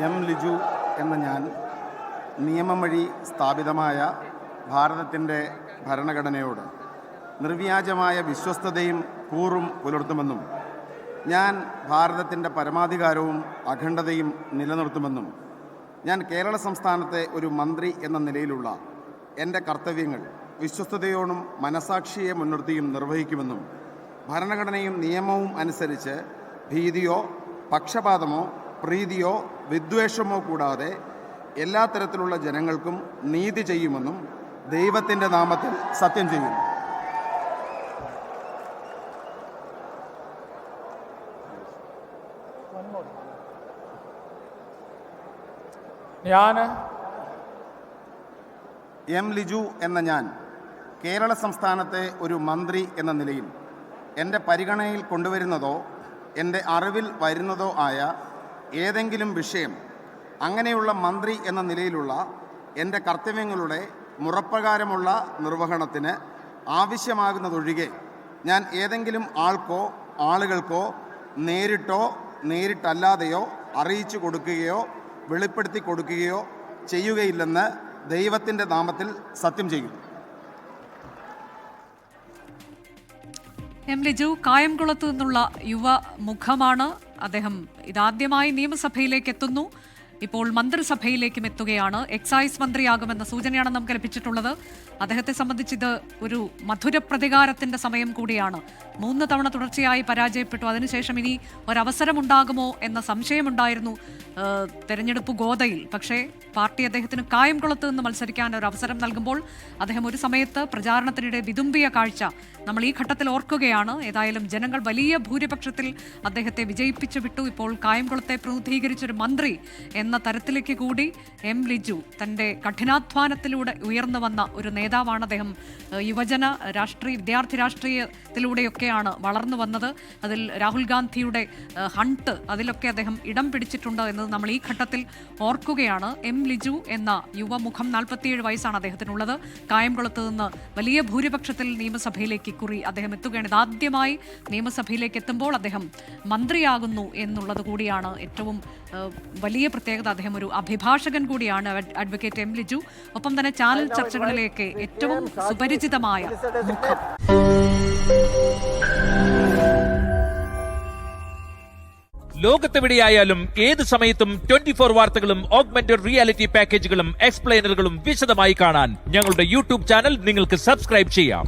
M Liju എന്ന ഞാൻ നിയമം വഴി സ്ഥാപിതമായ ഭാരതത്തിൻ്റെ ഭരണഘടനയോട് നിർവ്യാജമായ വിശ്വസ്തതയും കൂറും പുലർത്തുമെന്നും ഞാൻ ഭാരതത്തിൻ്റെ പരമാധികാരവും അഖണ്ഡതയും നിലനിർത്തുമെന്നും ഞാൻ കേരള സംസ്ഥാനത്തെ ഒരു മന്ത്രി എന്ന നിലയിലുള്ള എൻ്റെ കർത്തവ്യങ്ങൾ വിശ്വസ്തയോടും മനസാക്ഷിയെ മുൻനിർത്തിയും നിർവഹിക്കുമെന്നും ഭരണഘടനയും നിയമവും അനുസരിച്ച് ഭീതിയോ പക്ഷപാതമോ പ്രീതിയോ വിദ്വേഷമോ കൂടാതെ എല്ലാ തരത്തിലുള്ള ജനങ്ങൾക്കും നീതി ചെയ്യുമെന്നും ദൈവത്തിൻ്റെ നാമത്തിൽ സത്യം ചെയ്യുന്നു. ഞാൻ എം ലിജു എന്ന ഞാൻ കേരള സംസ്ഥാനത്തെ ഒരു മന്ത്രി എന്ന നിലയിൽ എൻ്റെ പരിഗണനയിൽ കൊണ്ടുവരുന്നതോ എൻ്റെ അറിവിൽ വരുന്നതോ ആയ ഏതെങ്കിലും വിഷയം അങ്ങനെയുള്ള മന്ത്രി എന്ന നിലയിലുള്ള എൻ്റെ കർത്തവ്യങ്ങളുടെ മുറപ്രകാരമുള്ള നിർവഹണത്തിന് ആവശ്യമാകുന്നതൊഴികെ ഞാൻ ഏതെങ്കിലും ആൾക്കോ ആളുകൾക്കോ നേരിട്ടോ നേരിട്ടല്ലാതെയോ അറിയിച്ചു കൊടുക്കുകയോ വെളിപ്പെടുത്തി കൊടുക്കുകയോ ചെയ്യുകയില്ലെന്ന് ദൈവത്തിൻ്റെ നാമത്തിൽ സത്യം ചെയ്യും. എം ലിജു കായംകുളത്തു നിന്നുള്ള യുവ മുഖമാണ് അദ്ദേഹം. ഇതാദ്യമായി നിയമസഭയിലേക്ക് എത്തുന്നു. ഇപ്പോൾ മന്ത്രിസഭയിലേക്കും എത്തുകയാണ്. എക്സൈസ് മന്ത്രിയാകുമെന്ന സൂചനയാണ് നമുക്ക് ലഭിച്ചിട്ടുള്ളത്. അദ്ദേഹത്തെ സംബന്ധിച്ച് ഇത് ഒരു മധുര പ്രതികാരത്തിന്റെ സമയം കൂടിയാണ്. 3 തവണ തുടർച്ചയായി പരാജയപ്പെട്ടു. അതിനുശേഷം ഇനി ഒരവസരമുണ്ടാകുമോ എന്ന സംശയമുണ്ടായിരുന്നു തെരഞ്ഞെടുപ്പ് ഗോതയിൽ. പക്ഷേ പാർട്ടി അദ്ദേഹത്തിന് കായംകുളത്ത് നിന്ന് മത്സരിക്കാൻ ഒരു അവസരം നൽകുമ്പോൾ അദ്ദേഹം ഒരു സമയത്ത് പ്രചാരണത്തിനിടെ വിതുമ്പിയ കാഴ്ച നമ്മൾ ഈ ഘട്ടത്തിൽ ഓർക്കുകയാണ്. ഏതായാലും ജനങ്ങൾ വലിയ ഭൂരിപക്ഷത്തിൽ അദ്ദേഹത്തെ വിജയിപ്പിച്ചു വിട്ടു. ഇപ്പോൾ കായംകുളത്തെ പ്രതിനിധീകരിച്ചൊരു മന്ത്രി എന്ന തരത്തിലേക്ക് കൂടി എം ലിജു തൻ്റെ കഠിനാധ്വാനത്തിലൂടെ ഉയർന്നു വന്ന ഒരു നേതാവാണ് അദ്ദേഹം. യുവജന വിദ്യാർത്ഥി രാഷ്ട്രീയത്തിലൂടെയൊക്കെയാണ് വളർന്നു വന്നത്. അതിൽ രാഹുൽ ഗാന്ധിയുടെ ഹണ്ട് അതിലൊക്കെ അദ്ദേഹം ഇടം പിടിച്ചിട്ടുണ്ട് എന്നത് നമ്മൾ ഈ ഘട്ടത്തിൽ ഓർക്കുകയാണ്. എം ലിജു എന്ന യുവമുഖം 47 വയസ്സാണ് അദ്ദേഹത്തിനുള്ളത്. കായംകുളത്ത് നിന്ന് വലിയ ഭൂരിപക്ഷത്തിൽ നിയമസഭയിലേക്ക് കുറി അദ്ദേഹം എത്തുകയാണ്. ഇതാദ്യമായി നിയമസഭയിലേക്ക് എത്തുമ്പോൾ അദ്ദേഹം മന്ത്രിയാകുന്നു എന്നുള്ളത് കൂടിയാണ് ഏറ്റവും വലിയ പ്രത്യേകത. അദ്ദേഹം ഒരു അഭിഭാഷകൻ കൂടിയാണ്, അഡ്വക്കേറ്റ് എം ലിജു. ഒപ്പം തന്നെ ചാനൽ ചർച്ചകളിലേക്ക് ഏറ്റവും സുപരിചിതമായ മുഖം. ലോകത്തെവിടെയായാലും ഏത് സമയത്തും 24 വാർത്തകളും ഓഗ്മെന്റഡ് റിയാലിറ്റി പാക്കേജുകളും എക്സ്പ്ലെയിനറുകളും വിശദമായി കാണാൻ ഞങ്ങളുടെ യൂട്യൂബ് ചാനൽ നിങ്ങൾക്ക് സബ്സ്ക്രൈബ് ചെയ്യാം.